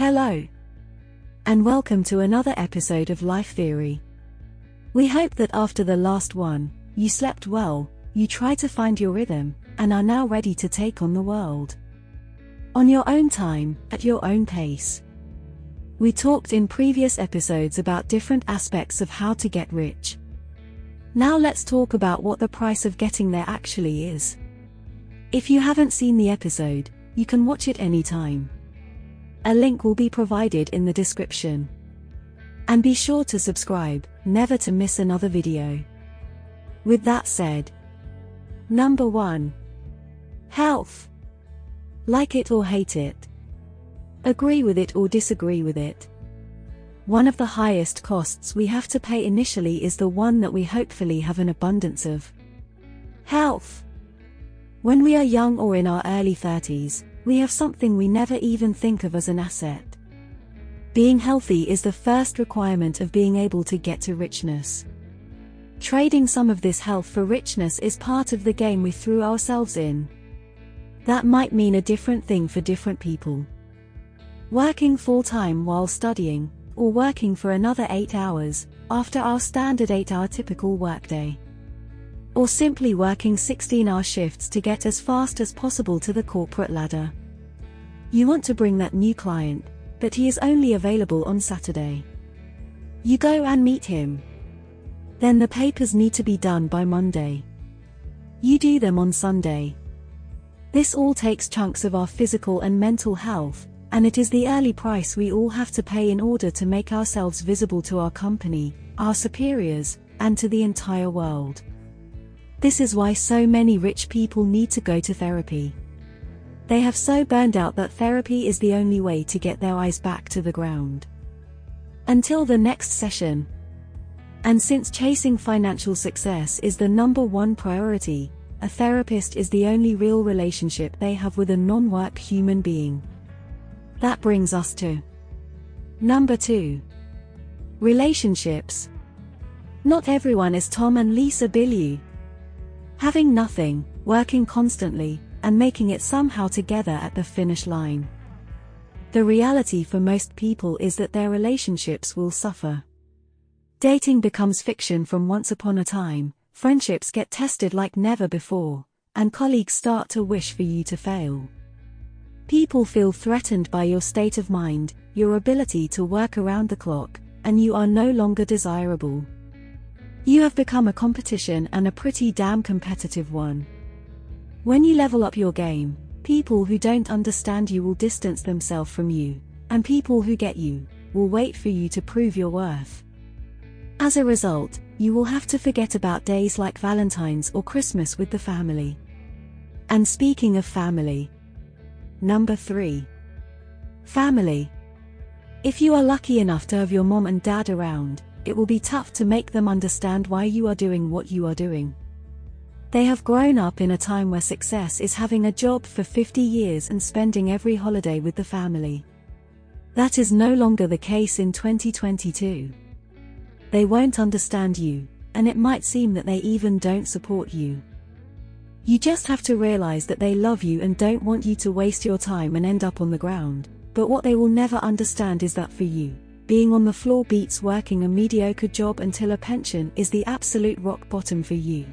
Hello, and welcome to another episode of Life Theory. We hope that after the last one, you slept well, you tried to find your rhythm, and are now ready to take on the world. On your own time, at your own pace. We talked in previous episodes about different aspects of how to get rich. Now let's talk about what the price of getting there actually is. If you haven't seen the episode, you can watch it anytime. A link will be provided in the description. And be sure to subscribe, never to miss another video. With that said, number 1. Health. Like it or hate it. Agree with it or disagree with it. One of the highest costs we have to pay initially is the one that we hopefully have an abundance of. Health. When we are young or in our early 30s, we have something we never even think of as an asset. Being healthy is the first requirement of being able to get to richness. Trading some of this health for richness is part of the game we threw ourselves in. That might mean a different thing for different people. Working full-time while studying, or working for another 8 hours, after our standard 8-hour typical workday. Or simply working 16-hour shifts to get as fast as possible to the corporate ladder. You want to bring that new client, but he is only available on Saturday. You go and meet him. Then the papers need to be done by Monday. You do them on Sunday. This all takes chunks of our physical and mental health, and it is the early price we all have to pay in order to make ourselves visible to our company, our superiors, and to the entire world. This is why so many rich people need to go to therapy. They have so burned out that therapy is the only way to get their eyes back to the ground. Until the next session. And since chasing financial success is the number one priority, a therapist is the only real relationship they have with a non-work human being. That brings us to number 2. Relationships. Not everyone is Tom and Lisa Bilyeu. Having nothing, working constantly, and making it somehow together at the finish line. The reality for most people is that their relationships will suffer. Dating becomes fiction from once upon a time, friendships get tested like never before, and colleagues start to wish for you to fail. People feel threatened by your state of mind, your ability to work around the clock, and you are no longer desirable. You have become a competition, and a pretty damn competitive one. When you level up your game, people who don't understand you will distance themselves from you, and people who get you will wait for you to prove your worth. As a result, you will have to forget about days like Valentine's or Christmas with the family. And speaking of family, number 3. Family. If you are lucky enough to have your mom and dad around, it will be tough to make them understand why you are doing what you are doing. They have grown up in a time where success is having a job for 50 years and spending every holiday with the family. That is no longer the case in 2022. They won't understand you, and it might seem that they even don't support you. You just have to realize that they love you and don't want you to waste your time and end up on the ground, but what they will never understand is that for you, being on the floor beats working a mediocre job until a pension is the absolute rock bottom for you.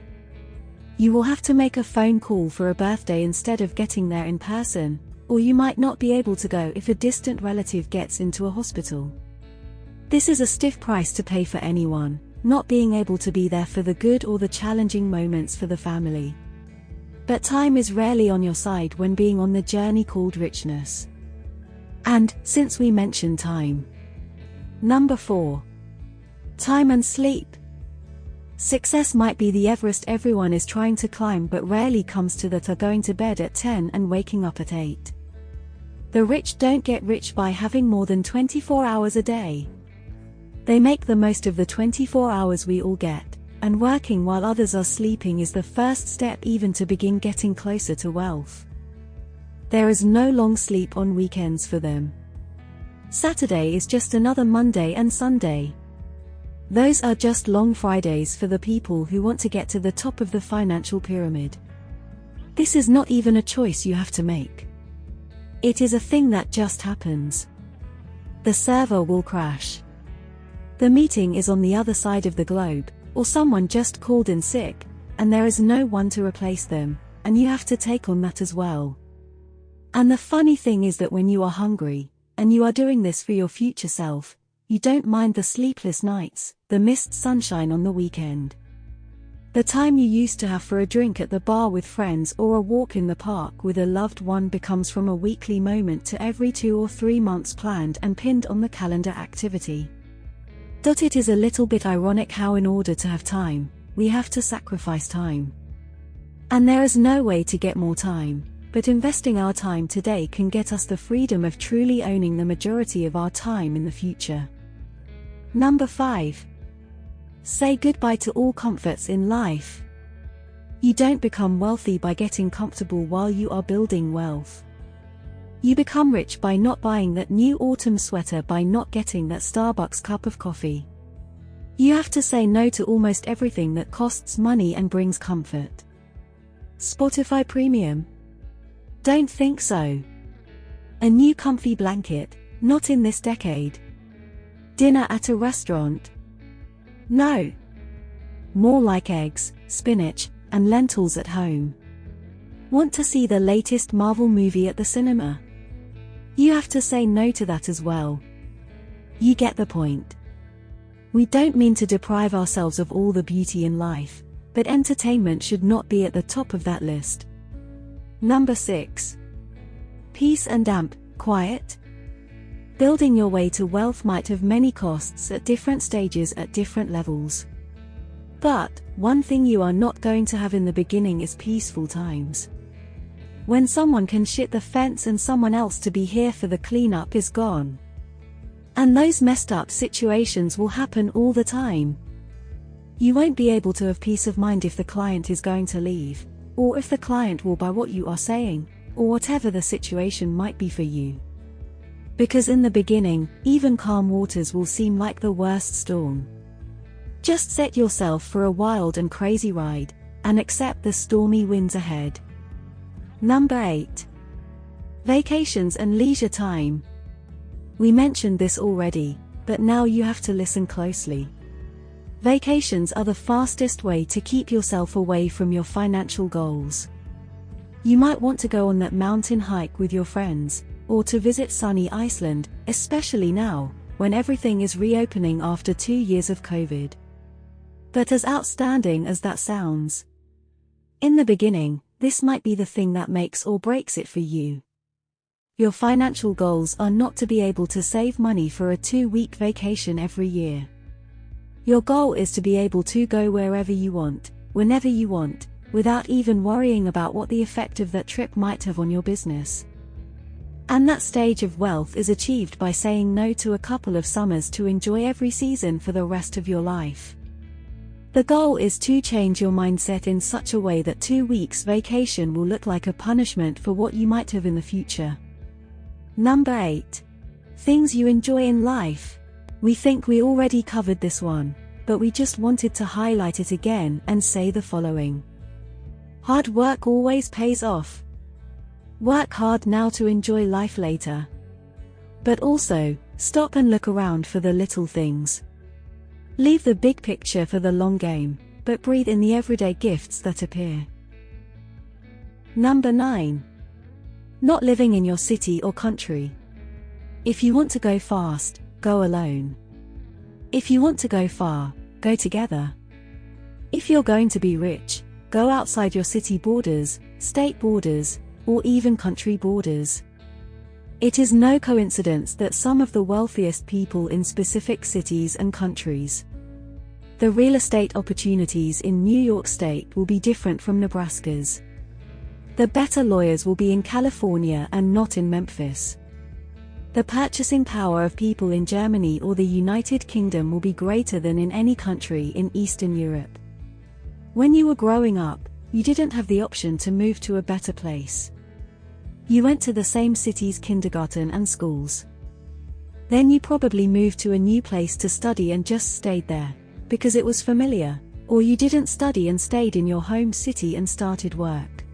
You will have to make a phone call for a birthday instead of getting there in person, or you might not be able to go if a distant relative gets into a hospital. This is a stiff price to pay for anyone, not being able to be there for the good or the challenging moments for the family. But time is rarely on your side when being on the journey called richness. And, since we mentioned time, number 4. Time and sleep. Success might be the Everest everyone is trying to climb but rarely comes to that are going to bed at 10 and waking up at 8. The rich don't get rich by having more than 24 hours a day. They make the most of the 24 hours we all get, and working while others are sleeping is the first step even to begin getting closer to wealth. There is no long sleep on weekends for them. Saturday is just another Monday and Sunday. Those are just long Fridays for the people who want to get to the top of the financial pyramid. This is not even a choice you have to make. It is a thing that just happens. The server will crash. The meeting is on the other side of the globe, or someone just called in sick, and there is no one to replace them, and you have to take on that as well. And the funny thing is that when you are hungry, and you are doing this for your future self, you don't mind the sleepless nights, the missed sunshine on the weekend. The time you used to have for a drink at the bar with friends or a walk in the park with a loved one becomes from a weekly moment to every 2 or 3 months planned and pinned on the calendar activity. It is a little bit ironic how in order to have time, we have to sacrifice time. And there is no way to get more time, but investing our time today can get us the freedom of truly owning the majority of our time in the future. Number 5. Say goodbye to all comforts in life. You don't become wealthy by getting comfortable while you are building wealth. You become rich by not buying that new autumn sweater, by not getting that Starbucks cup of coffee. You have to say no to almost everything that costs money and brings comfort. Spotify Premium? Don't think so. A new comfy blanket? Not in this decade. Dinner at a restaurant? No. More like eggs, spinach, and lentils at home. Want to see the latest Marvel movie at the cinema? You have to say no to that as well. You get the point. We don't mean to deprive ourselves of all the beauty in life, but entertainment should not be at the top of that list. Number 6. Peace and quiet. Building your way to wealth might have many costs at different stages at different levels. But one thing you are not going to have in the beginning is peaceful times. When someone can shit the fence and someone else to be here for the cleanup is gone. And those messed up situations will happen all the time. You won't be able to have peace of mind if the client is going to leave, or if the client will buy what you are saying, or whatever the situation might be for you. Because in the beginning, even calm waters will seem like the worst storm. Just set yourself for a wild and crazy ride, and accept the stormy winds ahead. Number 8. Vacations and leisure time. We mentioned this already, but now you have to listen closely. Vacations are the fastest way to keep yourself away from your financial goals. You might want to go on that mountain hike with your friends, or to visit sunny Iceland, especially now, when everything is reopening after 2 years of COVID. But as outstanding as that sounds, in the beginning, this might be the thing that makes or breaks it for you. Your financial goals are not to be able to save money for a 2-week vacation every year. Your goal is to be able to go wherever you want, whenever you want, without even worrying about what the effect of that trip might have on your business. And that stage of wealth is achieved by saying no to a couple of summers to enjoy every season for the rest of your life. The goal is to change your mindset in such a way that 2 weeks vacation will look like a punishment for what you might have in the future. Number 8. Things you enjoy in life. We think we already covered this one, but we just wanted to highlight it again and say the following. Hard work always pays off. Work hard now to enjoy life later. But also, stop and look around for the little things. Leave the big picture for the long game, but breathe in the everyday gifts that appear. Number 9. Not living in your city or country. If you want to go fast, go alone. If you want to go far, go together. If you're going to be rich, go outside your city borders, state borders, or even country borders. It is no coincidence that some of the wealthiest people in specific cities and countries. The real estate opportunities in New York State will be different from Nebraska's. The better lawyers will be in California and not in Memphis. The purchasing power of people in Germany or the United Kingdom will be greater than in any country in Eastern Europe. When you were growing up, you didn't have the option to move to a better place. You went to the same city's kindergarten and schools. Then you probably moved to a new place to study and just stayed there, because it was familiar, or you didn't study and stayed in your home city and started work.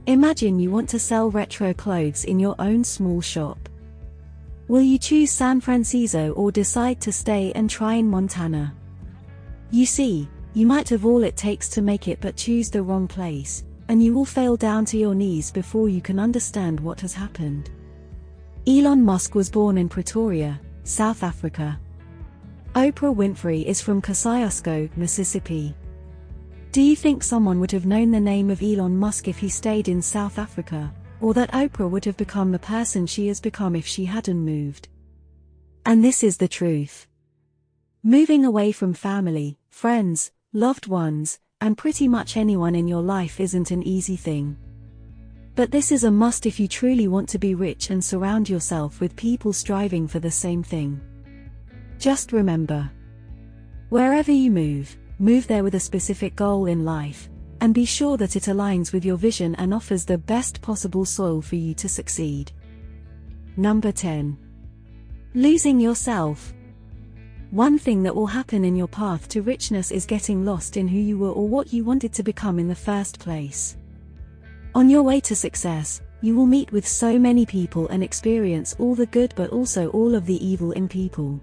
Imagine you want to sell retro clothes in your own small shop. Will you choose San Francisco or decide to stay and try in Montana? You see, you might have all it takes to make it but choose the wrong place, and you will fail down to your knees before you can understand what has happened. Elon Musk was born in Pretoria, South Africa. Oprah Winfrey is from Kosciuszko, Mississippi. Do you think someone would have known the name of Elon Musk if he stayed in South Africa, or that Oprah would have become the person she has become if she hadn't moved? And this is the truth. Moving away from family, friends, loved ones, and pretty much anyone in your life isn't an easy thing. But this is a must if you truly want to be rich and surround yourself with people striving for the same thing. Just remember, wherever you move there with a specific goal in life, and be sure that it aligns with your vision and offers the best possible soil for you to succeed. Number 10. Losing yourself. One thing that will happen in your path to richness is getting lost in who you were or what you wanted to become in the first place. On your way to success, you will meet with so many people and experience all the good but also all of the evil in people.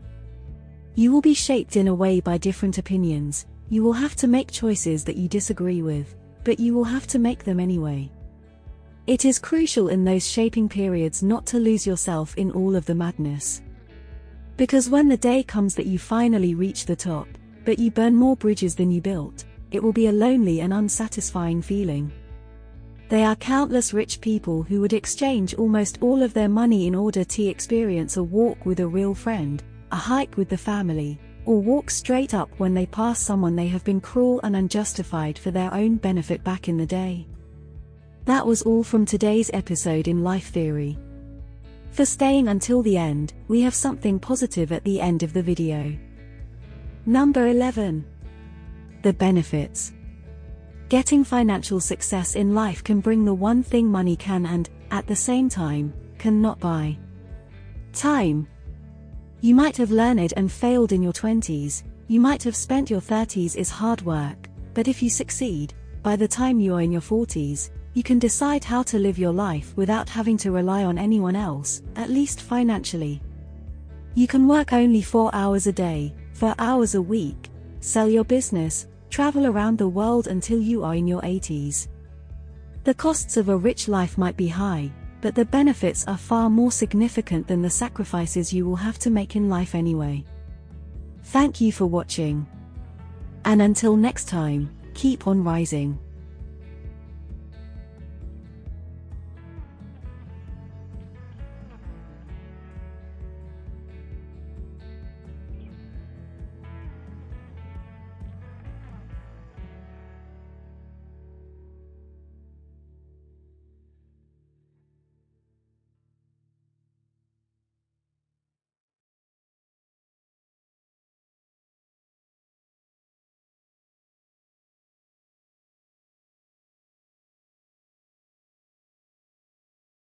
You will be shaped in a way by different opinions. You will have to make choices that you disagree with, but you will have to make them anyway. It is crucial in those shaping periods not to lose yourself in all of the madness. Because when the day comes that you finally reach the top, but you burn more bridges than you built, it will be a lonely and unsatisfying feeling. There are countless rich people who would exchange almost all of their money in order to experience a walk with a real friend, a hike with the family, or walk straight up when they pass someone they have been cruel and unjustified for their own benefit back in the day. That was all from today's episode in Life Theory. For staying until the end, we have something positive at the end of the video. Number 11. The benefits. Getting financial success in life can bring the one thing money can and, at the same time, cannot buy. Time. You might have learned and failed in your 20s, you might have spent your 30s is hard work, but if you succeed, by the time you are in your 40s, you can decide how to live your life without having to rely on anyone else, at least financially. You can work only 4 hours a day, 4 hours a week, sell your business, travel around the world until you are in your 80s. The costs of a rich life might be high, but the benefits are far more significant than the sacrifices you will have to make in life anyway. Thank you for watching. And until next time, keep on rising.